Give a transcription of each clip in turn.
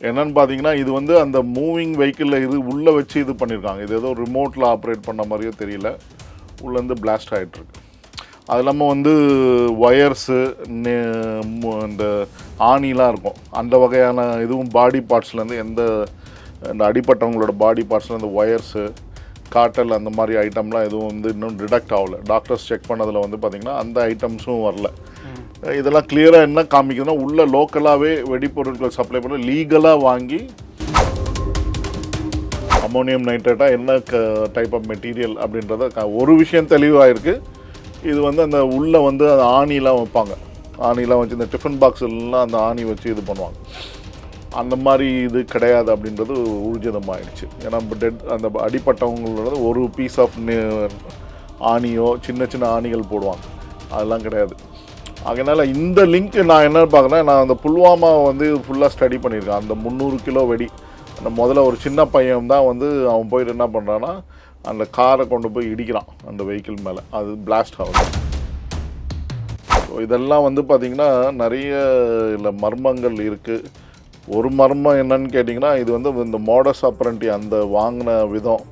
என்னன்னு பார்த்தீங்கன்னா இது வந்து அந்த மூவிங் வெஹிக்கிளில் இது உள்ளே வச்சு இது பண்ணியிருக்காங்க. இது ஏதோ ரிமோட்டில் ஆப்ரேட் பண்ண மாதிரியோ தெரியல, உள்ளேருந்து பிளாஸ்ட் ஆகிட்டுருக்கு. அது இல்லாமல் வந்து ஒயர்ஸு இந்த ஆணிலாம் இருக்கும், அந்த வகையான இதுவும் பாடி பார்ட்ஸ்லேருந்து இந்த அடிப்பட்டவங்களோட பாடி பார்ட்ஸ்லேருந்து ஒயர்ஸு காட்டல் அந்த மாதிரி ஐட்டம்லாம் எதுவும் வந்து இன்னும் டிடெக்ட் ஆகலை. டாக்டர்ஸ் செக் பண்ணதில் வந்து பார்த்திங்கன்னா அந்த ஐட்டம்ஸும் வரல. இதெல்லாம் கிளியராக என்ன காமிக்குதுன்னா உள்ள லோக்கலாகவே வெடிப்பொருட்கள் சப்ளை பண்ண லீகலாக வாங்கி அமோனியம் நைட்ரேட்டாக என்ன டைப் ஆஃப் மெட்டீரியல் அப்படின்றத ஒரு விஷயம் தெளிவாக இருக்குது. இது வந்து அந்த உள்ளே வந்து அந்த ஆணிலாம் வைப்பாங்க, ஆணிலாம் வச்சு இந்த டிஃபன் பாக்ஸ்லாம் அந்த ஆணி வச்சு இது பண்ணுவாங்க. அந்த மாதிரி இது கிடையாது அப்படின்றது ஊர்ஜிதமாகிடுச்சு. ஏன்னா அந்த அடிப்பட்டவங்களோட ஒரு பீஸ் ஆஃப் ஆணியோ சின்ன சின்ன ஆணிகள் போடுவாங்க, அதெல்லாம் கிடையாது. அதனால் இந்த லிங்க் நான் என்ன பார்க்குறேன், நான் அந்த புல்வாமா வந்து ஃபுல்லாக ஸ்டடி பண்ணியிருக்கேன். அந்த 300 கிலோ வெடி, அந்த முதல்ல ஒரு சின்ன பையன் தான் வந்து அவன் போயிட்டு என்ன பண்ணுறான்னா அந்த காரை கொண்டு போய் இடிக்கிறான் அந்த வெஹிக்கிள் மேலே, அது பிளாஸ்ட் ஆகுது. ஸோ இதெல்லாம் வந்து பார்த்திங்கன்னா நிறைய இல்லை மர்மங்கள் இருக்குது. ஒரு மர்மம் என்னன்னு கேட்டிங்கன்னா, இது வந்து இந்த மோடஸ் ஆப்பரண்டி அந்த வாங்கின விதம்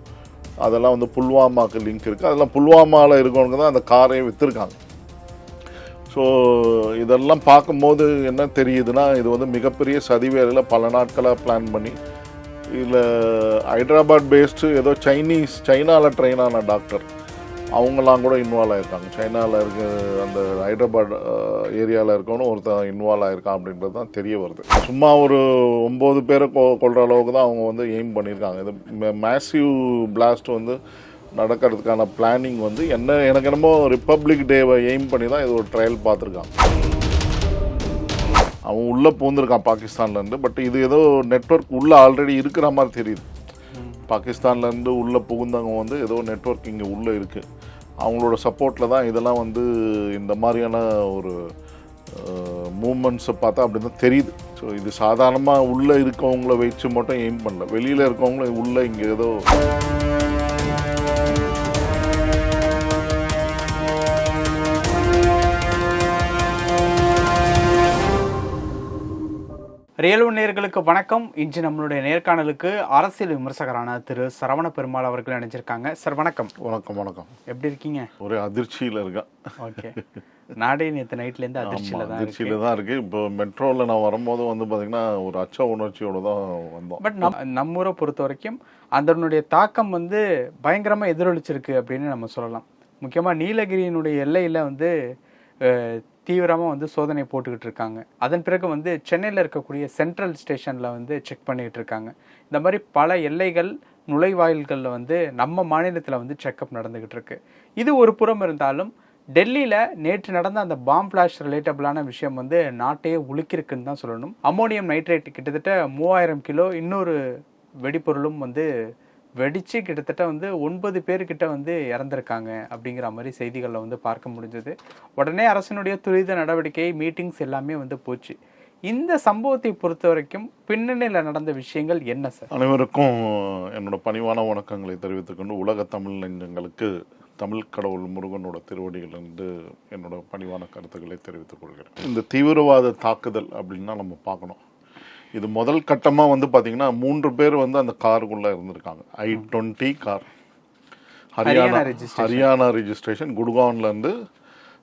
அதெல்லாம் வந்து புல்வாமாவுக்கு லிங்க் இருக்குது. அதெல்லாம் புல்வாமாவில் இருக்கவங்க தான் அந்த காரையும் விற்றுருக்காங்க. ஸோ இதெல்லாம் பார்க்கும்போது என்ன தெரியுதுன்னா, இது வந்து மிகப்பெரிய சதி வேலையில் பல நாட்களாக பிளான் பண்ணி இதில் ஹைதராபாத் பேஸ்டு ஏதோ சைனாவில் ட்ரெயின் ஆன டாக்டர் அவங்களாம் கூட இன்வால்வ் ஆகிருக்காங்க. சைனாவில் இருக்க அந்த ஹைதராபாத் ஏரியாவில் இருக்கவனும் ஒருத்தர் இன்வால்வ் ஆகிருக்கான் அப்படின்றது தான் தெரிய வருது. சும்மா ஒரு 9 பேரை கொள்கிற அளவுக்கு தான் அவங்க வந்து எய்ம் பண்ணியிருக்காங்க. இது மேசிவ் பிளாஸ்ட் வந்து நடக்கிறதுக்கான பிளானிங் வந்து எனக்கு என்னமோ ரிப்பப்ளிக் டேவை எய்ம் பண்ணி தான் இது ஒரு ட்ரையல் பார்த்துருக்காங்க. அவன் உள்ளே பூந்துருக்கான் பாகிஸ்தான்லேருந்து. பட் இது ஏதோ நெட்வொர்க் உள்ளே ஆல்ரெடி இருக்கிற மாதிரி தெரியுது. பாகிஸ்தான்லேருந்து உள்ளே புகுந்தவங்க வந்து ஏதோ நெட்வொர்க் இங்கே உள்ளே இருக்குது. அவங்களோட சப்போர்ட்டில் தான் இதெல்லாம் வந்து இந்த மாதிரியான ஒரு மூமெண்ட்ஸை பார்த்தா அப்படி தான் தெரியுது. ஸோ இது சாதாரணமாக உள்ளே இருக்கவங்கள வச்சு மட்டும் எய்ம் பண்ணல, வெளியில் இருக்கவங்களும் உள்ளே இங்கே ஏதோ ரியல் நேயர்களுக்கு வணக்கம். இன்று நம்மளுடைய நேர்காணலுக்கு அரசியல் விமர்சகரான திரு சரவண பெருமாள் அவர்கள் நினைச்சிருக்காங்க. சார் வணக்கம். வணக்கம். வணக்கம். எப்படி இருக்கீங்க? ஒரே அதிர்ச்சியில் இருக்கேன். ஓகே, நாடே நேற்று நைட்லேருந்து அதிர்ச்சியில் தான் இருக்குது. இப்போ மெட்ரோவில் நான் வரும்போது வந்து பார்த்திங்கன்னா ஒரு அச்ச உணர்ச்சியோடு தான் வந்தோம். பட் நம்ம ஊரை பொறுத்த வரைக்கும் அதனுடைய தாக்கம் வந்து பயங்கரமாக எதிரொலிச்சிருக்கு அப்படின்னு நம்ம சொல்லலாம். முக்கியமாக நீலகிரியினுடைய எல்லையில் வந்து தீவிரமாக வந்து சோதனை போட்டுக்கிட்டு இருக்காங்க. அதன் பிறகு வந்து சென்னையில் இருக்கக்கூடிய சென்ட்ரல் ஸ்டேஷனில் வந்து செக் பண்ணிக்கிட்டு இருக்காங்க. இந்த மாதிரி பல எல்லைகள் நுழைவாயில்களில் வந்து நம்ம மாநிலத்தில் வந்து செக்கப் நடந்துக்கிட்டு இருக்கு. இது ஒரு புறம் இருந்தாலும் டெல்லியில் நேற்று நடந்த அந்த பாம் பிளாஷ் ரிலேட்டபிளான விஷயம் வந்து நாட்டையே உலுக்கிருக்குன்னு தான் சொல்லணும். அமோனியம் நைட்ரேட் கிட்டத்தட்ட 3000 கிலோ இன்னொரு வெடிப்பொருளும் வந்து வெடித்து கிட்டத்தட்ட வந்து 9 பேர்கிட்ட வந்து இறந்துருக்காங்க அப்படிங்கிற மாதிரி செய்திகளில் வந்து பார்க்க முடிஞ்சது. உடனே அரசினுடைய துரித நடவடிக்கை மீட்டிங்ஸ் எல்லாமே வந்து போச்சு. இந்த சம்பவத்தை பொறுத்த வரைக்கும் பின்னணியில் நடந்த விஷயங்கள் என்ன சார்? அனைவருக்கும் என்னோட பணிவான வணக்கங்களை தெரிவித்துக்கொண்டு உலக தமிழ் நெஞ்சங்களுக்கு தமிழ் கடவுள் முருகனோட திருவடிகள் வந்து என்னோட பணிவான கருத்துக்களை தெரிவித்துக் கொள்கிறேன். இந்த தீவிரவாத தாக்குதல் அப்படின்னா நம்ம பார்க்கணும். இது முதல் கட்டமாக வந்து பார்த்திங்கன்னா 3 பேர் வந்து அந்த காருக்குள்ளே இருந்திருக்காங்க. I-20 கார், ஹரியானா ரெஜிஸ்ட்ரேஷன், குட்கான்லேருந்து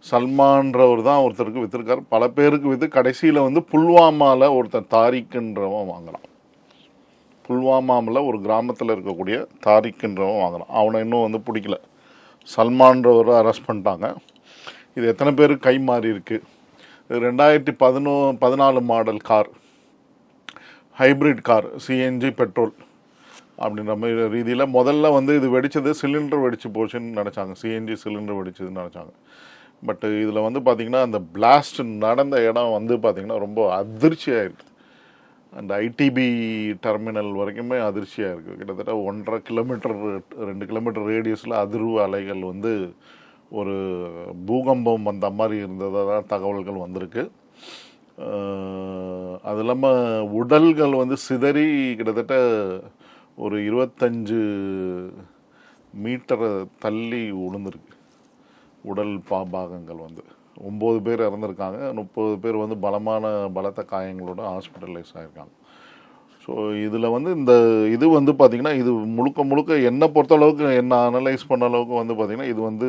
சல்மான்றவர் தான் ஒருத்தருக்கு விற்றுருக்கார். பல பேருக்கு விற்று கடைசியில் வந்து புல்வாமாவில் ஒருத்தர் தாரிக்குன்றவன் வாங்கலாம். புல்வாமாவில் ஒரு கிராமத்தில் இருக்கக்கூடிய தாரிக்குன்றவன் வாங்கலாம். அவனை இன்னும் வந்து பிடிக்கல. சல்மான்றவரை அரெஸ்ட் பண்ணிட்டாங்க. இது எத்தனை பேருக்கு கை மாறி இருக்குது? 2014 model car, hybrid car, CNG petrol அப்படின்ற மாதிரி ரீதியில் முதல்ல வந்து இது வெடித்தது சிலிண்டர் வெடிச்சு போச்சுன்னு நினச்சாங்க, சிஎன்ஜி சிலிண்டர் வெடிச்சதுன்னு நினச்சாங்க. பட் இதில் வந்து பார்த்திங்கன்னா அந்த பிளாஸ்ட் நடந்த இடம் வந்து பார்த்திங்கன்னா ரொம்ப அதிர்ச்சியாக இருக்குது. அந்த ஐடிபி டெர்மினல் வரைக்குமே அதிர்ச்சியாக இருக்குது. கிட்டத்தட்ட 1.5 கிலோமீட்டர் 2 கிலோமீட்டர் ரேடியஸில் அதிர்வு அலைகள் வந்து ஒரு பூகம்பம் வந்த மாதிரி இருந்ததாக தான் தகவல்கள் வந்திருக்கு. அது இல்லாமல் உடல்கள் வந்து சிதறி கிட்டத்தட்ட ஒரு 25 மீட்டர் தள்ளி விழுந்திருக்கு. உடல் பாகங்கள் வந்து 9 பேர் இறந்துருக்காங்க. 30 பேர் வந்து பலத்த காயங்களோட ஹாஸ்பிட்டலைஸ் ஆகிருக்காங்க. ஸோ ஸோ இதில் வந்து இந்த இது வந்து பார்த்திங்கன்னா இது முழுக்க முழுக்க என்னை பொறுத்த அளவுக்கு என்ன அனலைஸ் பண்ண அளவுக்கு வந்து பார்த்திங்கன்னா இது வந்து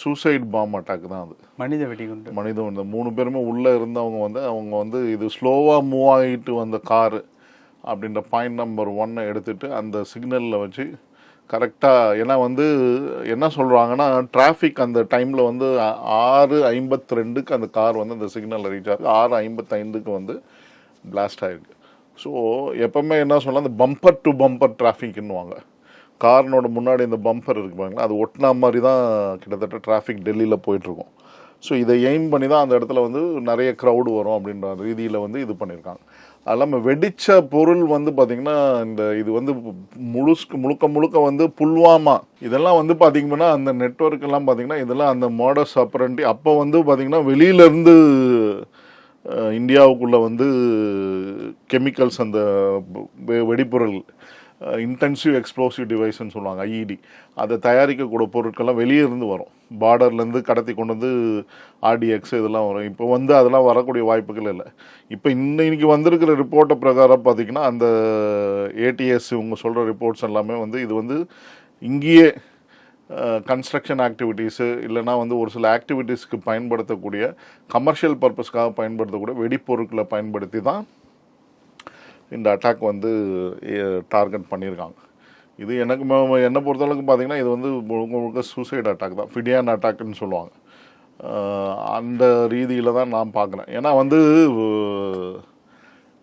சூசைட் பாம் அட்டாக் தான். அது மனித வெடிகுண்டு. இந்த 3 பேருமே உள்ளே இருந்தவங்க வந்து அவங்க வந்து இது ஸ்லோவாக மூவ் ஆகிட்டு வந்த காரு அப்படின்ற பாயிண்ட் நம்பர் 1 எடுத்துகிட்டு அந்த சிக்னலில் வச்சு கரெக்டாக, ஏன்னா வந்து என்ன சொல்கிறாங்கன்னா டிராஃபிக் அந்த டைமில் வந்து 6:52 அந்த கார் வந்து அந்த சிக்னலில் ரீச் ஆகுது, 6:55 வந்து பிளாஸ்ட் ஆகிருக்கு. ஸோ எப்போவுமே என்ன சொல்லலாம், அந்த பம்பர் டு பம்பர் டிராஃபிக்னுவாங்க. காரினோட முன்னாடி இந்த பம்பர் இருக்கு பாருங்களா, அது ஒட்டினா மாதிரி தான் கிட்டத்தட்ட டிராஃபிக் டெல்லியில் போயிட்டுருக்கும். ஸோ இதை எய்ம் பண்ணி தான் அந்த இடத்துல வந்து நிறைய க்ரௌடு வரும் அப்படின்ற ரீதியில் வந்து இது பண்ணியிருக்காங்க. அது இல்லாமல் வெடித்த பொருள் வந்து பார்த்திங்கன்னா இந்த இது வந்து முழுக்க வந்து புல்வாமா இதெல்லாம் வந்து பார்த்திங்கன்னா அந்த நெட்வொர்க் எல்லாம் பார்த்திங்கன்னா இதெல்லாம் அந்த மாடஸ் ஆப்பரண்டி அப்போ வந்து பார்த்திங்கன்னா வெளியிலேருந்து இந்தியாவுக்குள்ளே வந்து கெமிக்கல்ஸ் அந்த வெடிப்பொருள் இன்டென்சிவ் எக்ஸ்ப்ளோசிவ் டிவைஸ்ன்னு சொல்லுவாங்க, ஐஇடி, அதை தயாரிக்கக்கூடிய பொருட்கள்லாம் வெளியே இருந்து வரும். பார்டர்லேருந்து கடத்தி கொண்டு வந்து ஆர்டிஎக்ஸ் இதெல்லாம் வரும். இப்போ வந்து அதெல்லாம் வரக்கூடிய வாய்ப்புகள் இல்லை. இப்போ இன்னைக்கு வந்திருக்கிற ரிப்போர்ட்டை பிரகாரம் பார்த்திங்கன்னா அந்த ஏடிஎஸ் இவங்க சொல்கிற ரிப்போர்ட்ஸ் எல்லாமே வந்து இது வந்து இங்கேயே கன்ஸ்ட்ரக்ஷன் ஆக்டிவிட்டீஸு இல்லைனா வந்து ஒரு சில ஆக்டிவிட்டீஸ்க்கு பயன்படுத்தக்கூடிய கமர்ஷியல் பர்பஸ்க்காக பயன்படுத்தக்கூடிய வெடிப்பொருட்களை பயன்படுத்தி தான் இந்த அட்டாக் வந்து டார்கெட் பண்ணியிருக்காங்க. இது எனக்கு என்னை பொறுத்தளவுக்கு பார்த்திங்கன்னா இது வந்து முழுக்க சூசைட் அட்டாக் தான், ஃபிடியான் அட்டாக்னு சொல்லுவாங்க. அந்த ரீதியில் தான் நான் பார்க்குறேன். ஏன்னா வந்து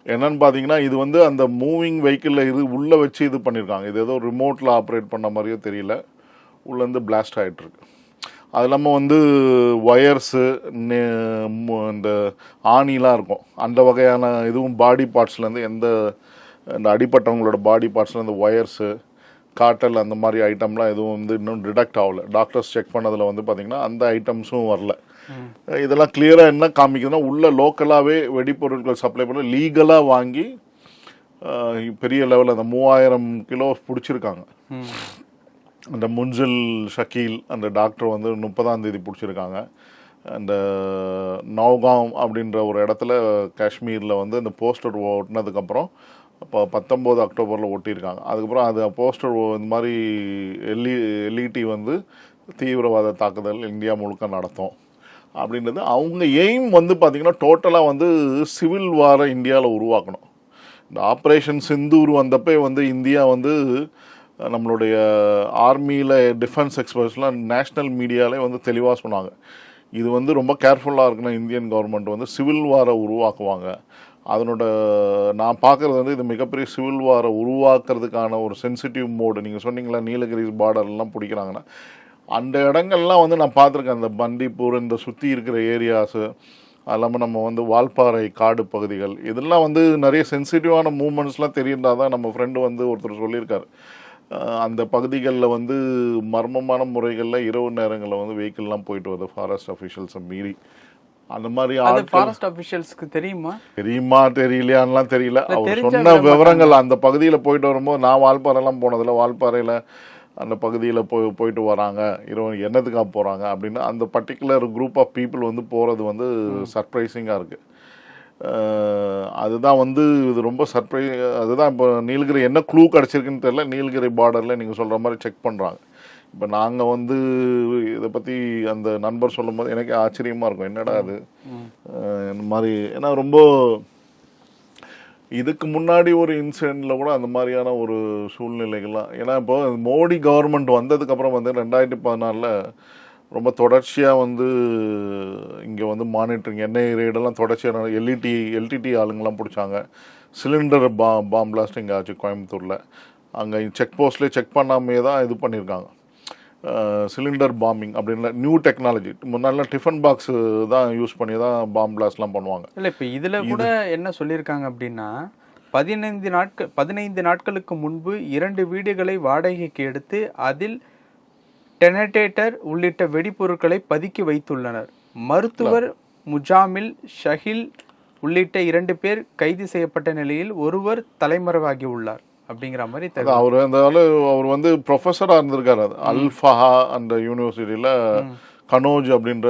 என்னன்னு பார்த்தீங்கன்னா இது வந்து அந்த மூவிங் வெஹிக்கிளில் இது உள்ளே வச்சு இது பண்ணியிருக்காங்க. இது ஏதோ ரிமோட்டில் ஆப்ரேட் பண்ண மாதிரியோ தெரியல, உள்ளேருந்து பிளாஸ்ட் ஆகிட்டுருக்கு. அது இல்லாமல் வந்து ஒயர்ஸு இந்த ஆணிலாம் இருக்கும், அந்த வகையான இதுவும் பாடி பார்ட்ஸ்லேருந்து இந்த அடிப்பட்டவங்களோட பாடி பார்ட்ஸ்லேருந்து ஒயர்ஸு காட்டல் அந்த மாதிரி ஐட்டம்லாம் எதுவும் வந்து இன்னும் டிடெக்ட் ஆகலை. டாக்டர்ஸ் செக் பண்ணதில் வந்து பார்த்திங்கன்னா அந்த ஐட்டம்ஸும் வரல. இதெல்லாம் கிளியராக என்ன காமிக்குதுன்னா உள்ள லோக்கலாகவே வெடிப்பொருட்கள் சப்ளை பண்ணி லீகலாக வாங்கி பெரிய லெவலில் அந்த 3000 கிலோ பிடிச்சிருக்காங்க. அந்த முன்சில் ஷக்கீல் அந்த டாக்டர் வந்து 30ஆம் தேதி பிடிச்சிருக்காங்க. அந்த நவ்காம் அப்படின்ற ஒரு இடத்துல காஷ்மீரில் வந்து இந்த போஸ்டர் ஒட்டினதுக்கப்புறம் இப்போ 19 அக்டோபரில் ஒட்டியிருக்காங்க. அதுக்கப்புறம் அது போஸ்டர் இந்த மாதிரி எல்இடி வந்து தீவிரவாத தாக்குதல் இந்தியா முழுக்க நடத்தும் அப்படின்றது அவங்க எய்ம் வந்து பார்த்திங்கன்னா டோட்டலாக வந்து சிவில் வாரை இந்தியாவில் உருவாக்கணும். இந்த ஆப்ரேஷன் சிந்தூர் வந்தப்போ வந்து இந்தியா வந்து நம்மளுடைய ஆர்மியில் டிஃபென்ஸ் எக்ஸ்பர்ட்ஸ்லாம் நேஷ்னல் மீடியாவிலே வந்து தெளிவாக சொன்னாங்க, இது வந்து ரொம்ப கேர்ஃபுல்லாக இருக்கணும், இந்தியன் கவர்மெண்ட் வந்து சிவில் வாரை உருவாக்குவாங்க. அதனோட நான் பார்க்குறது வந்து இது மிகப்பெரிய சிவில் வாரை உருவாக்குறதுக்கான ஒரு சென்சிட்டிவ் மோடு. நீங்கள் சொன்னீங்களா நீலகிரி பார்டர்லாம் பிடிக்கிறாங்கன்னா அந்த இடங்கள்லாம் வந்து நான் பார்த்துருக்கேன். அந்த பண்டிப்பூர் இந்த சுற்றி இருக்கிற ஏரியாஸு, அது இல்லாமல் நம்ம வந்து வால்பாறை காடு பகுதிகள், இதெல்லாம் வந்து நிறைய சென்சிட்டிவான மூமெண்ட்ஸ்லாம் தெரிந்தால் தான் நம்ம ஃப்ரெண்டு வந்து ஒருத்தர் சொல்லியிருக்காரு, அந்த பகுதிகளில் வந்து மர்மமான முறைகளில் இரவு நேரங்களில் வந்து வெஹிக்கிள்லாம் போயிட்டு வருது ஃபாரஸ்ட் அஃபிஷியல்ஸை மீறி. அந்த மாதிரி ஃபாரஸ்ட் அஃபிஷியல்ஸ்க்கு தெரியுமா தெரியலையான்லாம் தெரியல. அவர் சொன்ன விவரங்கள் அந்த பகுதியில் போயிட்டு வரும்போது நான் வால்பாறைலாம் போனதில்ல, வால்பாறையில் அந்த பகுதியில் போயிட்டு வராங்க, இரவு என்னத்துக்காக போகிறாங்க அப்படின்னு அந்த பர்டிகுலர் குரூப் ஆஃப் பீப்புள் வந்து போகிறது வந்து சர்ப்ரைசிங்காக இருக்குது. அதுதான் வந்து இது ரொம்ப சர்ப்ரைஸ். அதுதான் இப்போ நீலகிரி என்ன க்ளூ கிடச்சிருக்குன்னு தெரியல, நீலகிரி பார்டரில் நீங்கள் சொல்கிற மாதிரி செக் பண்ணுறாங்க. இப்போ நாங்கள் வந்து இதை பற்றி அந்த நண்பர் சொல்லும் போது எனக்கு ஆச்சரியமாக இருக்கும், என்னடா அது இந்த மாதிரி. ஏன்னா ரொம்ப இதுக்கு முன்னாடி ஒரு இன்சிடெண்ட்டில் கூட அந்த மாதிரியான ஒரு சூழ்நிலைகள்லாம், ஏன்னா இப்போ மோடி கவர்மெண்ட் வந்ததுக்கப்புறம் வந்து 2014 ரொம்ப தொடர்ச்சியாக வந்து இங்கே வந்து மானிட்டரிங் என்ஐ ரெய்டெல்லாம் தொடர்ச்சியாக எல்டிடி ஆளுங்கெல்லாம் பிடிச்சாங்க. சிலிண்டர் பாம் பிளாஸ்ட் இங்கே ஆச்சு கோயம்புத்தூரில். அங்கே செக் போஸ்ட்லேயே செக் பண்ணாமே தான் இது பண்ணியிருக்காங்க, சிலிண்டர் பாம்பிங் அப்படின்னு நியூ டெக்னாலஜி. முன்னாடிலாம் டிஃபன் பாக்ஸ் தான் யூஸ் பண்ணி தான் பாம் பிளாஸ்ட்லாம் பண்ணுவாங்க. இல்லை இப்போ இதில் கூட என்ன சொல்லியிருக்காங்க அப்படின்னா 15 நாட்களுக்கு முன்பு 2 வீடுகளை வாடகைக்கு எடுத்து அதில் டெனடேட்டர் உள்ளிட்ட வெடிப்பொருட்களை பதுக்கி வைத்துள்ளனர். மருத்துவர் முஜாமில் ஷஹில் உள்ளிட்ட 2 பேர் கைது செய்யப்பட்ட நிலையில் ஒருவர் தலைமறைவாகி உள்ளார் அப்படிங்கிற மாதிரி. அவர் வந்து ப்ரொஃபஸராக இருந்திருக்காரு, அது அல்ஃபஹா அந்த யூனிவர்சிட்டியில் கனோஜ் அப்படின்ற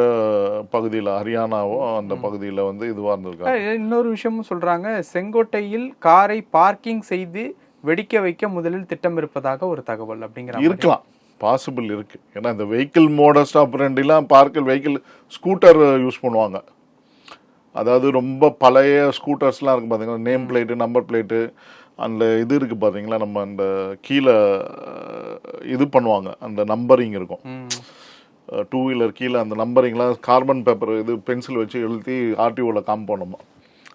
பகுதியில், ஹரியானாவோ அந்த பகுதியில் வந்து இதுவாக இருந்திருக்காங்க. இன்னொரு விஷயமும் சொல்றாங்க, செங்கோட்டையில் காரை பார்க்கிங் செய்து வெடிக்க வைக்க முதலில் திட்டம் இருப்பதாக ஒரு தகவல் அப்படிங்கிற இருக்கலாம், பாசிபிள் இருக்கு. ஏன்னா இந்த வெஹிக்கிள் மோடஸ் ஆப்ரண்டிலாம் பார்க்கல் வெஹிக்கிள் ஸ்கூட்டர் யூஸ் பண்ணுவாங்க. அதாவது ரொம்ப பழைய ஸ்கூட்டர்ஸ்லாம் இருக்குது பார்த்தீங்கன்னா, நேம் பிளேட்டு, நம்பர் பிளேட்டு, அந்த இது இருக்குது பார்த்தீங்களா, நம்ம அந்த கீழே இது பண்ணுவாங்க, அந்த நம்பரிங் இருக்கும். டூ வீலர் கீழே அந்த நம்பரிங்லாம் கார்பன் பேப்பர் இது பென்சில் வச்சு எழுதி ஆர்டிஓவில் காம்பவுண்டமா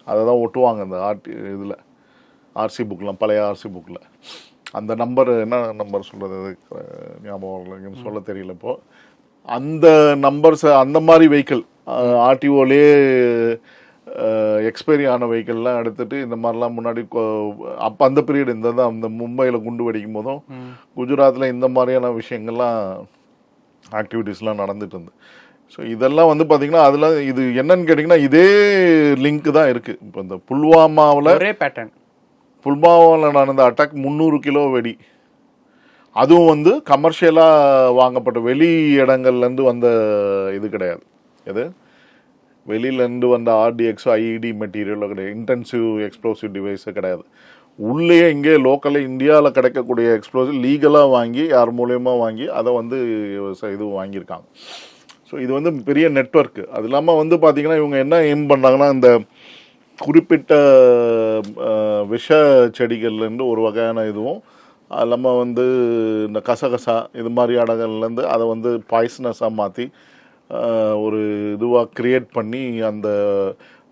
அதை தான் ஒட்டுவாங்க அந்த இதில் ஆர்சி புக்கெலாம், பழைய ஆர்சி புக்கில். அந்த நம்பர் என்ன நம்பர் சொல்கிறது ஞாபகம் இல்லைன்னு சொல்ல தெரியல இப்போது. அந்த நம்பர்ஸை அந்த மாதிரி வெஹிக்கிள் ஆர்டிஓலே எக்ஸ்பைரி ஆன வெஹிக்கிள்லாம் எடுத்துகிட்டு இந்த மாதிரிலாம் முன்னாடி அப்போ அந்த பீரியட் இந்த தான் அந்த மும்பையில் குண்டு வெடிக்கும் போதும் குஜராத்தில் இந்த மாதிரியான விஷயங்கள்லாம் ஆக்டிவிட்டீஸ்லாம் நடந்துட்டு இருந்து. ஸோ இதெல்லாம் வந்து பார்த்தீங்கன்னா அதெல்லாம் இது என்னன்னு கேட்டிங்கன்னா இதே லிங்க் தான் இருக்குது. இப்போ இந்த புல்வாமாவில் ஒரே பேட்டர்ன், புல்வாமாவில் நடந்த அட்டாக் 300 கிலோ வெடி, அதுவும் வந்து கமர்ஷியலாக வாங்கப்பட்ட வெளி இடங்கள்லேருந்து வந்த இது கிடையாது. எது வெளியிலேருந்து வந்த ஆர்டிஎக்ஸோ ஐஇடி மெட்டீரியலோ கிடையாது, இன்டென்சிவ் எக்ஸ்ப்ளோசிவ் டிவைஸோ கிடையாது. உள்ளேயே இங்கே லோக்கலில் இந்தியாவில் கிடைக்கக்கூடிய எக்ஸ்ப்ளோசிவ் லீகலாக வாங்கி யார் மூலயமா வாங்கி அதை வந்து இது வாங்கியிருக்காங்க. ஸோ இது வந்து பெரிய நெட்வொர்க்கு. அது இல்லாமல் வந்து பார்த்திங்கன்னா இவங்க என்ன எய்ம் பண்ணாங்கன்னா, இந்த குறிப்பிட்ட விஷ செடிகள்லேருந்து ஒரு வகையான இதுவும், அது இல்லாமல் வந்து இந்த கசகசா இது மாதிரி இடங்கள்லேருந்து அதை வந்து பாய்சனஸாக மாற்றி ஒரு இதுவாக க்ரியேட் பண்ணி அந்த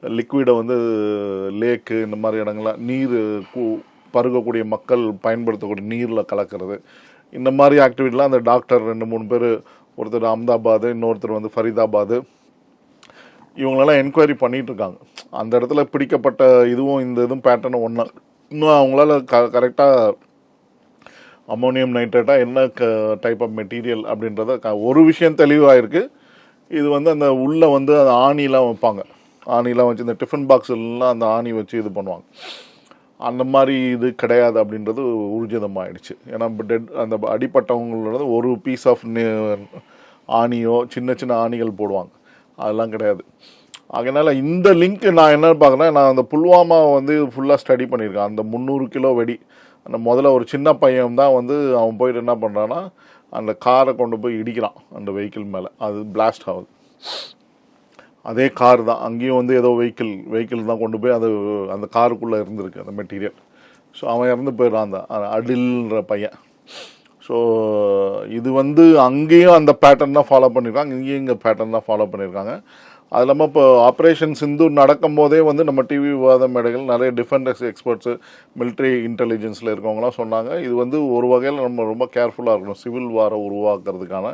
லிக்விடை வந்து லேக்கு இந்த மாதிரி இடங்கள்லாம் நீர் பருகக்கூடிய மக்கள் பயன்படுத்தக்கூடிய நீரில் கலக்கிறது, இந்த மாதிரி ஆக்டிவிட்டிலாம் அந்த டாக்டர் 2-3 பேர், ஒருத்தர் அஹமதாபாத், இன்னொருத்தர் வந்து ஃபரிதாபாத், இவங்களெல்லாம் என்கொயரி பண்ணிகிட்டு இருக்காங்க. அந்த இடத்துல பிடிக்கப்பட்ட இதுவும் இந்த இதுவும் பேட்டர்னும் ஒன்று. இன்னும் அவங்களால கரெக்டாக அமோனியம் நைட்ரேட்டாக என்ன டைப் ஆஃப் மெட்டீரியல் அப்படின்றத ஒரு விஷயம் தெளிவாக இருக்குது. இது வந்து அந்த உள்ளே வந்து அந்த ஆணிலாம் வைப்பாங்க, ஆணிலாம் வச்சு இந்த டிஃபன் பாக்ஸ்லாம் அந்த ஆணி வச்சு இது பண்ணுவாங்க. அந்த மாதிரி இது கிடையாது அப்படின்றது ஊர்ஜிதமாகிடுச்சு. ஏன்னா அந்த அடிப்பட்டவங்களோட ஒரு பீஸ் ஆஃப் ஆணியோ சின்ன சின்ன ஆணிகள் போடுவாங்க, அதெல்லாம் கிடையாது. அதனால் இந்த லிங்க் நான் என்ன பார்க்குறேன், நான் அந்த புல்வாமாவை வந்து ஃபுல்லாக ஸ்டடி பண்ணியிருக்கேன். அந்த 300 கிலோ வெடி, அந்த முதல்ல ஒரு சின்ன பையன் தான் வந்து அவன் போயிட்டு என்ன பண்ணுறான்னா அந்த காரை கொண்டு போய் இடிக்கிறான் அந்த வெஹிக்கிள் மேலே, அது பிளாஸ்ட் ஆகுது. அதே கார் தான், அங்கேயும் வந்து ஏதோ வெஹிக்கிள் தான் கொண்டு போய் அது அந்த காருக்குள்ளே இருந்திருக்கு அந்த மெட்டீரியல். ஸோ அவன் இறந்து போயிடுறான் அந்த அடில்ன்ற பையன். ஸோ இது வந்து அங்கேயும் அந்த பேட்டர்ன் தான் ஃபாலோ பண்ணியிருக்காங்க, இங்கேயும் இங்கே பேட்டர்ன் தான் ஃபாலோ பண்ணியிருக்காங்க. அது இல்லாமல் இப்போ ஆப்ரேஷன் சிந்து நடக்கும் போதே வந்து நம்ம டிவி விவாத மேடைகள் நிறைய டிஃபென்ஸ் எக்ஸ்பர்ட்ஸு, மிலிட்ரி இன்டெலிஜென்ஸில் இருக்கவங்களாம் சொன்னாங்க, இது வந்து ஒரு வகையில் நம்ம ரொம்ப கேர்ஃபுல்லாக இருக்கணும். சிவில் வாரை உருவாக்குறதுக்கான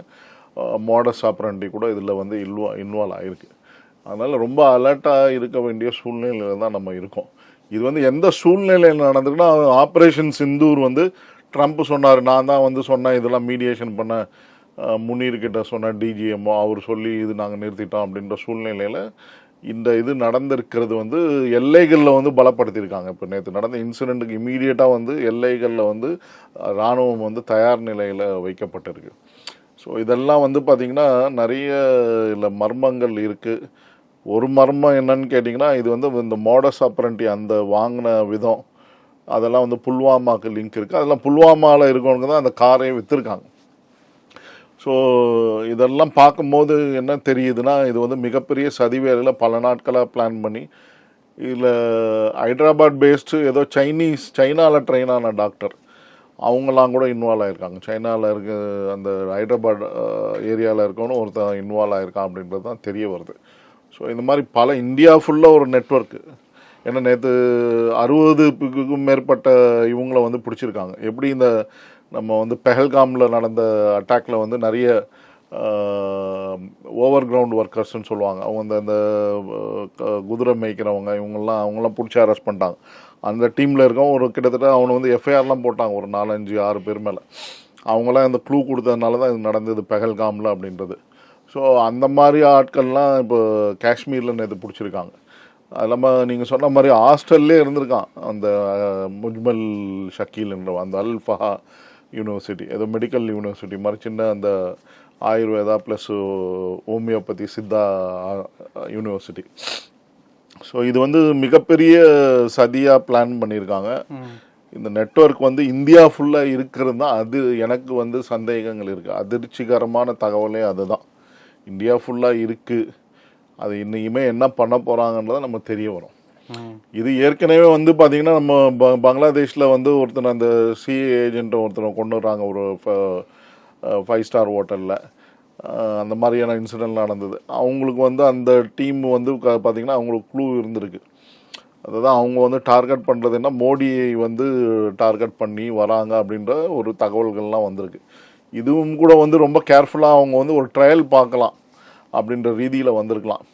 மாடஸ் ஆப்ரண்டி கூட இதில் வந்து இன்வால்வ் ஆகிருக்கு. அதனால் ரொம்ப அலர்ட்டாக இருக்க வேண்டிய சூழ்நிலையில் தான் நம்ம இருக்கோம். இது வந்து எந்த சூழ்நிலையில் நடந்திருக்குன்னா, ஆப்ரேஷன் சிந்தூர் வந்து ட்ரம்ப் சொன்னார், நான் தான் வந்து சொன்னேன் இதெல்லாம் மீடியேஷன் பண்ண, முனீர்கிட்ட சொன்ன டிஜிஎம்ஓ அவர் சொல்லி இது நாங்கள் நிறுத்திட்டோம் அப்படின்ற சூழ்நிலையில் இந்த இது நடந்திருக்கிறது வந்து எல்லைகளில் வந்து பலப்படுத்தியிருக்காங்க. இப்போ நேற்று நடந்த இன்சிடெண்ட்டுக்கு இமீடியட்டாக வந்து எல்லைகளில் வந்து இராணுவம் வந்து தயார் நிலையில் வைக்கப்பட்டிருக்கு. ஸோ இதெல்லாம் வந்து பார்த்திங்கன்னா நிறைய இல்லை மர்மங்கள் இருக்குது. ஒரு மர்மம் என்னன்னு கேட்டிங்கன்னா, இது வந்து இந்த மாடஸ் ஆப்ரண்டி அந்த வாங்கின விதம் அதெல்லாம் வந்து புல்வாமாவுக்கு லிங்க் இருக்குது. அதெல்லாம் புல்வாமாவில் இருக்கவங்க தான் அந்த காரையை விற்றுருக்காங்க. ஸோ இதெல்லாம் பார்க்கும்போது என்ன தெரியுதுன்னா, இது வந்து மிகப்பெரிய சதி வேலையில் பல நாட்களாக பிளான் பண்ணி, இதில் ஹைதராபாத் பேஸ்டு ஏதோ சைனாவில் ட்ரெயின் ஆன டாக்டர் அவங்களாம் கூட இன்வால்வ் ஆகிருக்காங்க. சைனாவில் இருக்க அந்த ஹைதராபாத் ஏரியாவில் இருக்கவனும் ஒருத்தர் இன்வால்வ் ஆகிருக்கான் அப்படின்றது தான் தெரிய வருது. ஸோ இந்த மாதிரி பல இந்தியா ஃபுல்லாக ஒரு நெட்வொர்க்கு. ஏன்னா நேற்று 60க்கும் மேற்பட்ட இவங்கள வந்து பிடிச்சிருக்காங்க. எப்படி இந்த நம்ம வந்து பெஹல்காமில் நடந்த அட்டாக்ல வந்து நிறைய ஓவர் கிரவுண்ட் ஒர்க்கர்ஸ்ன்னு சொல்லுவாங்க, அவங்க அந்த குதிரை மேய்க்கிறவங்க அவங்களாம் பிடிச்சி அரெஸ்ட் பண்ணிட்டாங்க. அந்த டீமில் இருக்கவங்க ஒரு கிட்டத்தட்ட அவனை வந்து எஃப்ஐஆர்லாம் போட்டாங்க ஒரு 4-5-6 பேர் மேலே. அவங்களாம் அந்த க்ளூ கொடுத்ததுனால தான் இது நடந்தது பெஹல்காமில் அப்படின்றது. ஸோ அந்த மாதிரி ஆட்கள்லாம் இப்போ காஷ்மீரில் நேற்று பிடிச்சிருக்காங்க. அது இல்லாமல் நீங்கள் சொன்ன மாதிரி ஹாஸ்டல்லே இருந்திருக்கான் அந்த முஜ்மல் ஷக்கீல் என்ற அந்த அல் ஃபஹா யூனிவர்சிட்டி, ஏதோ மெடிக்கல் யூனிவர்சிட்டி மாதிரி சின்ன அந்த Ayurveda plus homeopathy Siddha university. So இது வந்து மிகப்பெரிய சதியாக பிளான் பண்ணியிருக்காங்க. இந்த நெட்வொர்க் வந்து இந்தியா ஃபுல்லாக இருக்கிறது தான் அது எனக்கு வந்து சந்தேகங்கள் இருக்குது. அதிர்ச்சிகரமான தகவலே அதுதான். இந்தியா ஃபுல்லாக இருக்குது. அது இன்னைக்குமே என்ன பண்ண போகிறாங்கன்றதை நம்ம தெரிய வரும். இது ஏற்கனவே வந்து பார்த்திங்கன்னா நம்ம பங்களாதேஷில் வந்து ஒருத்தர் அந்த சிஏ ஏஜென்ட்டை ஒருத்தரை கொண்டு வர்றாங்க ஒரு 5 ஸ்டார் ஹோட்டலில். அந்த மாதிரியான இன்சிடென்ட் நடந்தது. அவங்களுக்கு வந்து அந்த டீம் வந்து பார்த்திங்கன்னா அவங்களுக்கு க்ளூ இருந்திருக்கு. அதுதான் அவங்க வந்து டார்கெட் பண்ணுறதுன்னா மோடியை வந்து டார்கெட் பண்ணி வராங்க அப்படின்ற ஒரு தகவல்கள்லாம் வந்திருக்கு. இதுவும் கூட வந்து ரொம்ப கேர்ஃபுல்லாக அவங்க வந்து ஒரு ட்ரையல் பார்க்கலாம் அப்படின்ற ரீதியில் வந்திருக்கலாம்.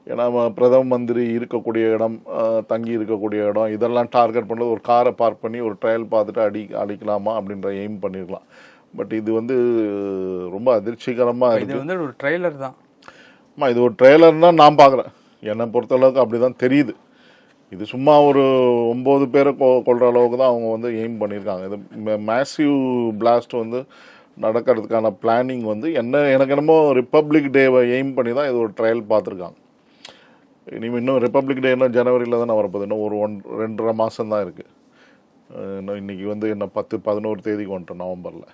ஏன்னா பிரதம மந்திரி இருக்கக்கூடிய இடம், தங்கி இருக்கக்கூடிய இடம், இதெல்லாம் டார்கெட் பண்ணுறது ஒரு காரை பார்க் பண்ணி ஒரு ட்ரையல் பார்த்துட்டு அடிக்கலாமா அப்படின்ற எய்ம் பண்ணியிருக்கலாம். பட் இது வந்து ரொம்ப அதிர்ச்சிகரமாக இருக்குது. இது வந்து ஒரு ட்ரெய்லர் தான். இது ஒரு ட்ரெய்லர் தான் நான் பார்க்குறேன். என்னை பொறுத்தளவுக்கு அப்படி தான் தெரியுது. இது சும்மா ஒரு 9 பேரை கொள்கிற அளவுக்கு தான் அவங்க வந்து எய்ம் பண்ணியிருக்காங்க. இது மேசிவ் பிளாஸ்ட் வந்து நடக்கிறதுக்கான பிளானிங் வந்து எனக்கு என்னமோ ரிப்பப்ளிக் டேவை எய்ம் பண்ணி தான் இது ஒரு ட்ரையல் பார்த்துருக்காங்க. இன்னும் ரிப்பப்ளிக் டே இன்னும் ஜனவரியில் தானே வரப்போகுது. இன்னும் ஒரு 2.5 மாதம் தான் இருக்குது. இன்னும் இன்றைக்கி வந்து என்ன 10-11 தேதிக்கு வந்துட்டோம் நவம்பரில்.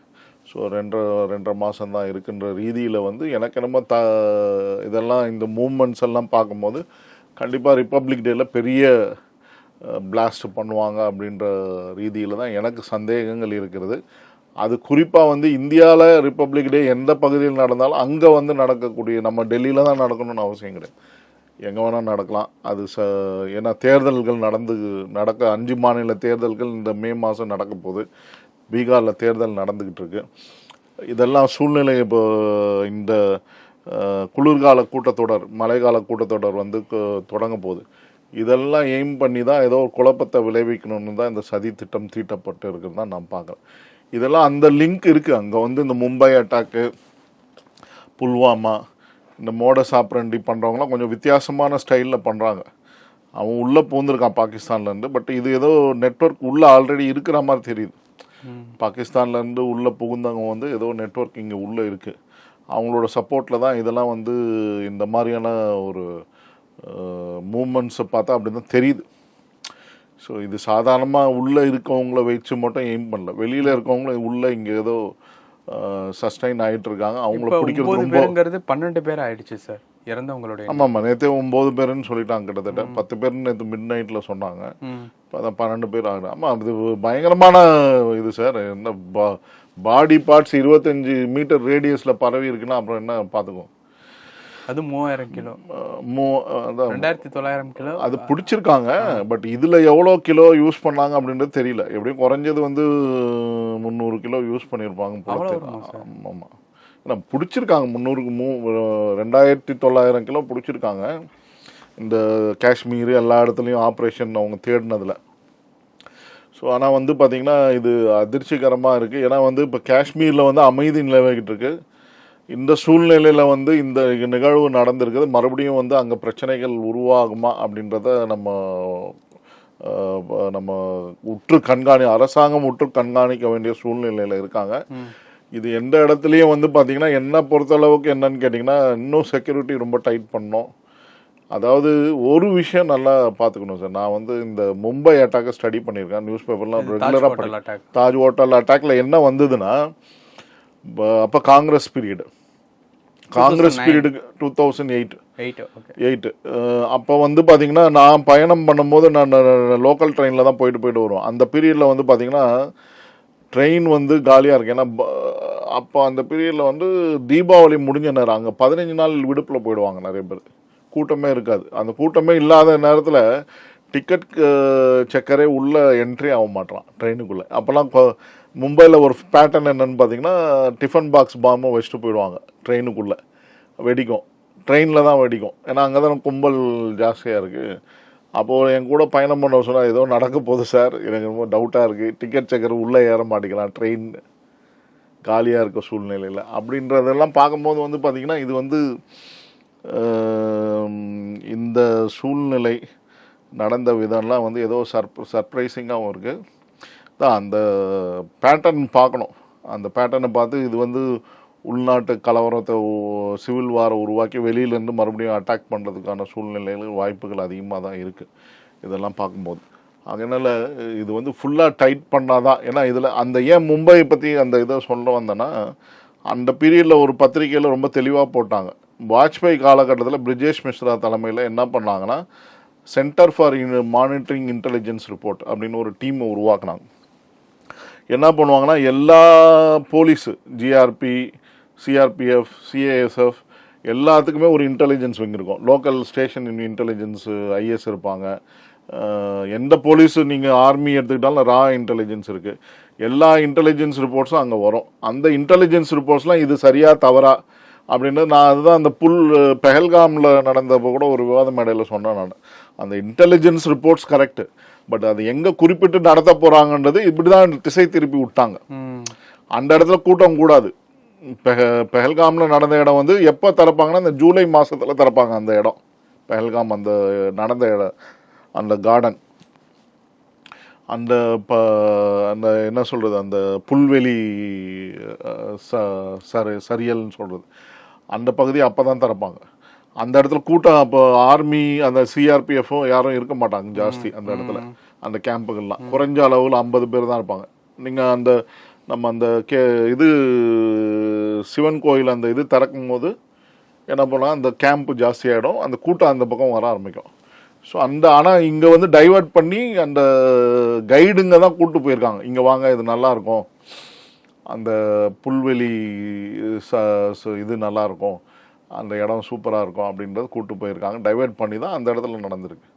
ஸோ 2.5 மாதம் தான் இருக்குன்ற ரீதியில் வந்து எனக்கு என்னமோ இதெல்லாம் இந்த மூமெண்ட்ஸ் எல்லாம் பார்க்கும்போது கண்டிப்பாக ரிப்பப்ளிக் டேயில் பெரிய பிளாஸ்ட் பண்ணுவாங்க அப்படின்ற ரீதியில் தான் எனக்கு சந்தேகங்கள் இருக்கிறது. அது குறிப்பாக வந்து இந்தியாவில் ரிப்பப்ளிக் டே எந்த பகுதியில் நடந்தாலும் அங்கே வந்து நடக்கக்கூடிய, நம்ம டெல்லியில் தான் நடக்கணும்னு அவசியம் கிடையாது, எங்கே வேணால் நடக்கலாம். அது ஏன்னா தேர்தல்கள் நடக்க 5 மாநில தேர்தல்கள் இந்த மே மாதம் நடக்க போகுது. பீகாரில் தேர்தல் நடந்துக்கிட்டு இருக்கு. இதெல்லாம் சூழ்நிலை இப்போ இந்த குளிர்கால கூட்டத்தொடர், மழைக்கால கூட்டத்தொடர் வந்து தொடங்க போகுது. இதெல்லாம் எய்ம் பண்ணி தான் ஏதோ குழப்பத்தை விளைவிக்கணும்னு தான் இந்த சதி திட்டம் தீட்டப்பட்டு இருக்குன்னு தான் நான் பார்க்குறேன். இதெல்லாம் அந்த லிங்க் இருக்குது. அங்கே வந்து இந்த மும்பை அட்டாக்கு, புல்வாமா, இந்த மோடஸ் ஆப்ரண்டி பண்ணுறவங்களாம் கொஞ்சம் வித்தியாசமான ஸ்டைலில் பண்ணுறாங்க. அவன் உள்ளே பூந்துருக்கான் பாகிஸ்தான்லேருந்து. பட் இது ஏதோ நெட்வொர்க் உள்ளே ஆல்ரெடி இருக்கிற மாதிரி தெரியுது. பாகிஸ்தான்லேருந்து உள்ளே புகுந்தவங்க வந்து ஏதோ நெட்வொர்க் இங்கே உள்ளே இருக்குது. அவங்களோட சப்போர்ட்டில் தான் இதெல்லாம் வந்து இந்த மாதிரியான ஒரு மூமெண்ட்ஸை பார்த்தா அப்படி தான் தெரியுது. ஸோ இது சாதாரணமாக உள்ளே இருக்கவங்கள வச்சு மட்டும் எய்ம் பண்ணல, வெளியில் இருக்கவங்களும் உள்ளே இங்கே ஏதோ சஸ்டைன் ஆகிட்டு இருக்காங்க. அவங்கள பிடிக்கிறது ரொம்ப 12 பேர் ஆயிடுச்சு சார் இறந்தவங்களுடைய. ஆமாம்மா, நேற்றே 9 பேருன்னு சொல்லிட்டாங்க. கிட்டத்தட்ட 10 பேருன்னு நேற்று மிட் நைட்டில் சொன்னாங்க. இப்போ அதான் 12 பேர் ஆகுது. ஆமாம், அது பயங்கரமான இது சார். என்ன பாடி பார்ட்ஸ் 25 மீட்டர் ரேடியஸில் பரவி இருக்குன்னா அப்புறம் என்ன பார்த்துக்கோ. அது 3000 கிலோ, 2900 கிலோ அது பிடிச்சிருக்காங்க. பட் இதில் எவ்வளோ கிலோ யூஸ் பண்ணாங்க அப்படின்றது தெரியல. எப்படியும் குறைஞ்சது வந்து 300 கிலோ யூஸ் பண்ணியிருப்பாங்க. ஆமாம், ஏன்னா பிடிச்சிருக்காங்க 2900 கிலோ பிடிச்சிருக்காங்க. இந்த காஷ்மீர் எல்லா இடத்துலையும் ஆப்ரேஷன் அவங்க தேடினதில். ஸோ ஆனால் வந்து பார்த்திங்கன்னா இது அதிர்ச்சிகரமாக இருக்குது. ஏன்னா வந்து இப்போ காஷ்மீரில் வந்து அமைதி நிலவிக்கிட்டு இருக்கு. இந்த சூழ்நிலையில் வந்து இந்த நிகழ்வு நடந்திருக்குது. மறுபடியும் வந்து அங்கே பிரச்சனைகள் உருவாகுமா அப்படின்றத நம்ம அரசாங்கம் உற்று கண்காணிக்க வேண்டிய சூழ்நிலையில் இருக்காங்க. இது எந்த இடத்துலையும் வந்து பார்த்திங்கன்னா என்ன பொறுத்தளவுக்கு என்னன்னு கேட்டிங்கன்னா இன்னும் செக்யூரிட்டி ரொம்ப டைட் பண்ணோம். அதாவது ஒரு விஷயம் நல்லா பார்த்துக்கணும் சார். நான் வந்து இந்த மும்பை அட்டாக்கை ஸ்டடி பண்ணியிருக்கேன். நியூஸ் பேப்பர்லாம் ரெகுலராக தாஜ் ஹோட்டல் அட்டாக்ல என்ன வந்ததுன்னா, அப்போ காங்கிரஸ் பீரியடு 2008 அப்போ வந்து பார்த்தீங்கன்னா நான் பயணம் பண்ணும்போது நான் லோக்கல் ட்ரெயினில் தான் போயிட்டு வருவோம். அந்த பீரியடில் வந்து பார்த்தீங்கன்னா ட்ரெயின் வந்து காலியாக இருக்கு. ஏன்னா அப்போ அந்த பீரியடில் வந்து தீபாவளி முடிஞ்ச நேரம், அங்கே 15 நாள் விடுப்பில் போயிடுவாங்க நிறைய பேர். கூட்டமே இருக்காது. அந்த கூட்டமே இல்லாத நேரத்தில் டிக்கெட் செக்கரே உள்ளே என்ட்ரி ஆக மாட்டான் ட்ரெயினுக்குள்ளே. அப்போல்லாம் மும்பையில் ஒரு பேட்டர்ன் என்னென்னு பார்த்தீங்கன்னா டிஃபன் பாக்ஸ் பாம்பை வச்சுட்டு போயிடுவாங்க ட்ரெயினுக்குள்ளே. வெடிக்கும், ட்ரெயினில் தான் வெடிக்கும். ஏன்னா அங்கே தான் கும்பல் ஜாஸ்தியாக இருக்குது. அப்போது என் கூட பயணம் பண்ண சொன்னால் ஏதோ நடக்க போகுது சார், எனக்கு ரொம்ப டவுட்டாக இருக்குது, டிக்கெட் செக்கர் உள்ளே ஏற மாட்டேங்கிறான் ட்ரெயின் காலியாக இருக்க சூழ்நிலையில் அப்படின்றதெல்லாம் பார்க்கும்போது வந்து பார்த்திங்கன்னா இது வந்து இந்த சூழ்நிலை நடந்த விதம்லாம் வந்து ஏதோ சர்ப்ரைசிங்காகவும் இருக்குது தான். அந்த பேட்டர்ன் பார்க்கணும். அந்த பேட்டர்னை பார்த்து இது வந்து உள்நாட்டு கலவரத்தை சிவில் வாரை உருவாக்கி வெளியிலேருந்து மறுபடியும் அட்டாக் பண்ணுறதுக்கான சூழ்நிலைகள் வாய்ப்புகள் அதிகமாக தான் இருக்குது இதெல்லாம் பார்க்கும்போது. அதனால் இது வந்து ஃபுல்லாக டைட் பண்ணாதான். ஏன்னா இதில் அந்த ஏன் மும்பை பற்றி அந்த இதை சொல்ல வந்தேன்னா, அந்த பீரியடில் ஒரு பத்திரிகையில் ரொம்ப தெளிவாக போட்டாங்க. வாஜ்பாய் காலகட்டத்தில் பிரிஜேஷ் மிஸ்ரா தலைமையில் என்ன பண்ணாங்கன்னா, centre for monitoring intelligence report அப்படின்னு ஒரு டீமை உருவாக்குனாங்க. என்ன பண்ணுவாங்கன்னா, எல்லா போலீஸு ஜிஆர்பி, சிஆர்பிஎஃப், சிஏஎஸ்எஃப் எல்லாத்துக்குமே ஒரு இன்டெலிஜென்ஸ் விங் இருக்கும். லோக்கல் ஸ்டேஷன் இன்டெலிஜென்ஸு ஐஎஸ் இருப்பாங்க. எந்த போலீஸு நீங்கள் ஆர்மி எடுத்துக்கிட்டாலும் ரா இன்டெலிஜென்ஸ் இருக்குது. எல்லா இன்டெலிஜென்ஸ் ரிப்போர்ட்ஸும் அங்கே வரும். அந்த இன்டெலிஜென்ஸ் ரிப்போர்ட்ஸ்லாம் இது சரியாக தவறா அப்படின்றது நான் அதுதான் அந்த பெஹல்காமில் நடந்தப்போ கூட ஒரு விவாத மேடையில் சொன்னேன் நான். அந்த இன்டெலிஜென்ஸ் ரிப்போர்ட்ஸ் கரெக்டு, பட் அது எங்கே குறிப்பிட்டு நடத்த போகிறாங்கன்றது இப்படி தான் திசை திருப்பி விட்டாங்க. அந்த இடத்துல கூட்டம் கூடாது. பெஹல்காமில் நடந்த இடம் வந்து எப்போ திறப்பாங்கன்னா இந்த ஜூலை மாதத்தில் திறப்பாங்க. அந்த இடம் பெஹல்காம் அந்த நடந்த இடம், அந்த கார்டன், அந்த அந்த என்ன சொல்கிறது, அந்த புல்வெளி சரியல்னு சொல்கிறது, அந்த பகுதி அப்போ தான் திறப்பாங்க. அந்த இடத்துல கூட்டம் அப்போ ஆர்மி அந்த சிஆர்பிஎஃப்பும் யாரும் இருக்க மாட்டாங்க ஜாஸ்தி அந்த இடத்துல. அந்த கேம்புகள்லாம் குறைஞ்ச அளவில் 50 பேர் தான் இருப்பாங்க. நீங்கள் அந்த நம்ம அந்த இது சிவன் கோயில் அந்த இது திறக்கும் போது என்ன பண்ணால் அந்த கேம்ப்பு ஜாஸ்தியாகிடும், அந்த கூட்டம் அந்த பக்கம் வர ஆரம்பிக்கும். ஸோ அந்த ஆனால் இங்கே வந்து டைவர்ட் பண்ணி அந்த கைடுங்க தான் கூப்பிட்டு போயிருக்காங்க. இங்கே வாங்க, இது நல்லாயிருக்கும், அந்த புல்வெளி இது நல்லாயிருக்கும், அந்த இடம் சூப்பராக இருக்கும் அப்படின்றது கூப்பிட்டு போயிருக்காங்க. டைவர்ட் பண்ணி தான் அந்த இடத்துல நடந்திருக்கு.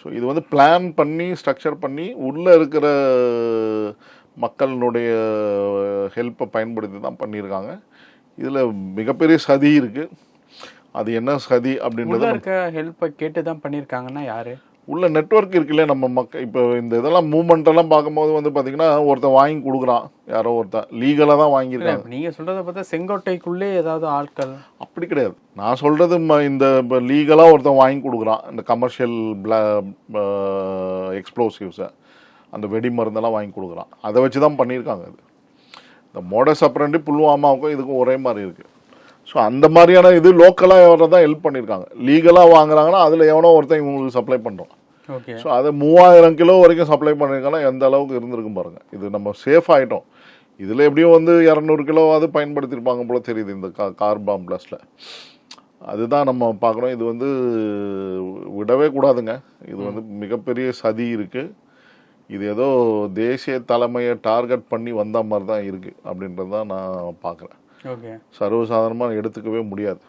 ஸோ இது வந்து பிளான் பண்ணி ஸ்ட்ரக்சர் பண்ணி உள்ளே இருக்கிற மக்களினுடைய ஹெல்ப்பை பயன்படுத்தி தான் பண்ணியிருக்காங்க. இதில் மிகப்பெரிய சதி இருக்குது. அது என்ன சதி அப்படின்றது ஹெல்ப்பை கேட்டு தான் பண்ணியிருக்காங்கன்னா யாரு உள்ள நெட்வொர்க் இருக்குல்ல நம்ம மக்கள். இப்போ இந்த இதெல்லாம் மூவ்மெண்ட்டெல்லாம் பார்க்கும்போது வந்து பார்த்தீங்கன்னா ஒருத்தன் வாங்கி கொடுக்குறான், யாரோ ஒருத்தன் லீகலாக தான் வாங்கியிருக்காங்க. நீங்கள் சொல்கிறத பார்த்தா செங்கோட்டைக்குள்ளே ஏதாவது ஆட்கள் அப்படி கிடையாது. நான் சொல்கிறது இந்த இப்போ லீகலாக ஒருத்தன் வாங்கி கொடுக்குறான் இந்த கமர்ஷியல் எக்ஸ்ப்ளோசிவ்ஸை, அந்த வெடி மருந்தெல்லாம் வாங்கி கொடுக்குறான். அதை வச்சு தான் பண்ணியிருக்காங்க. இது இந்த மோடஸ் ஆபரண்டி புல்வாமாவுக்கும் இதுக்கும் ஒரே மாதிரி இருக்குது. ஸோ அந்த மாதிரியான இது லோக்கலாக எவரை தான் ஹெல்ப் பண்ணியிருக்காங்க. லீகலாக வாங்குறாங்கன்னா அதில் எவனோ ஒருத்தன் இவங்களுக்கு சப்ளை பண்ணுறோம். ஓகே. ஸோ அதை 3000 கிலோ வரைக்கும் சப்ளை பண்ணியிருக்காங்கன்னா எந்த அளவுக்கு இருந்திருக்கும் பாருங்கள். இது நம்ம சேஃப் ஆகிட்டோம். இதில் எப்படியும் வந்து 200 கிலோவாவது பயன்படுத்தியிருப்பாங்க போல தெரியுது இந்த கார் பாம் பிளாஸ்டில். அதுதான் நம்ம பார்க்குறோம். இது வந்து விடவே கூடாதுங்க. இது வந்து மிகப்பெரிய சதி இருக்குது. இது ஏதோ தேசிய தலைமையை டார்கெட் பண்ணி வந்த மாதிரி தான் இருக்குது அப்படின்றது தான் நான் பார்க்குறேன். ஓகே. சர்வசாதாரணமாக எடுத்துக்கவே முடியாது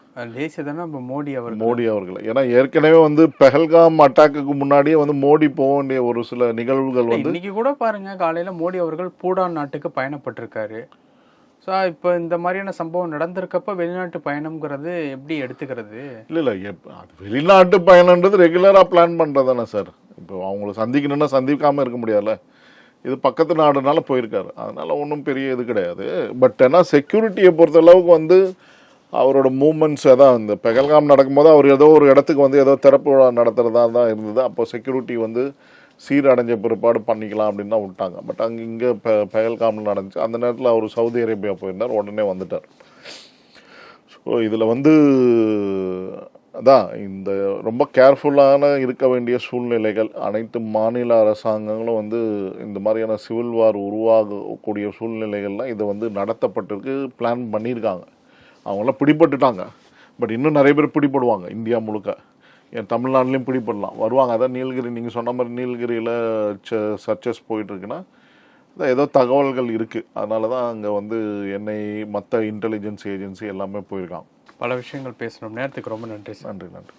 மோடி அவர்கள். ஏன்னா ஏற்கனவே வந்து பெஹல்காம் அட்டாக்குக்கு முன்னாடியே வந்து மோடி போக வேண்டிய ஒரு சில நிகழ்வுகள் வந்து இன்னைக்கு கூட பாருங்க, காலையில மோடி அவர்கள் பூடான் நாட்டுக்கு பயணப்பட்டிருக்காரு. ஸோ இப்போ இந்த மாதிரியான சம்பவம் நடந்திருக்கப்ப வெளிநாட்டு பயணம்ங்கிறது எப்படி எடுத்துக்கிறது? இல்லை அது வெளிநாட்டு பயணம்ன்றது ரெகுலராக பிளான் பண்ணுறது தானே சார். இப்போ அவங்கள சந்திக்கணும்னா சந்திக்காமல் இருக்க முடியாதுல்ல. இது பக்கத்து நாடுனால போயிருக்காரு, அதனால ஒன்றும் பெரிய இது கிடையாது. பட் ஏன்னா செக்யூரிட்டியை பொறுத்தளவுக்கு வந்து அவரோட மூமெண்ட்ஸ் தான் இந்த பெஹல்காம் நடக்கும்போது அவர் ஏதோ ஒரு இடத்துக்கு வந்து ஏதோ திறப்பு விழா நடத்துகிறதா தான் இருந்தது. அப்போ செக்யூரிட்டி வந்து சீரடைஞ்ச பிற்பாடு பண்ணிக்கலாம் அப்படின்னு தான் விட்டாங்க. பட் இங்கே பெஹல்காமில் நடந்துச்சு. அந்த நேரத்தில் அவர் சவுதி அரேபியா போயிருந்தார், உடனே வந்துட்டார். ஸோ இதில் வந்து அதான் இந்த ரொம்ப கேர்ஃபுல்லான இருக்க வேண்டிய சூழ்நிலைகள். அனைத்து மாநில அரசாங்கங்களும் வந்து இந்த மாதிரியான சிவில் வார் உருவாகக்கூடிய சூழ்நிலைகள்லாம் இதை வந்து நடத்தப்பட்டிருக்கு, பிளான் பண்ணியிருக்காங்க. அவங்களாம் பிடிபட்டுட்டாங்க. பட் இன்னும் நிறைய பேர் பிடிபடுவாங்க இந்தியா முழுக்க. என் தமிழ்நாட்டிலையும் பிடிபடலாம், வருவாங்க. அதான் நீலகிரி, நீங்கள் சொன்ன மாதிரி நீலகிரியில் சர்ச்சஸ் போயிட்டுருக்குன்னா அதான் ஏதோ தகவல்கள் இருக்குது. அதனால தான் அங்கே வந்து என்ஐஏ மற்ற இன்டெலிஜென்ஸ் ஏஜென்சி எல்லாமே போயிருக்காங்க. பல விஷயங்கள் பேசணும். நேரத்துக்கு ரொம்ப நன்றி. நன்றி.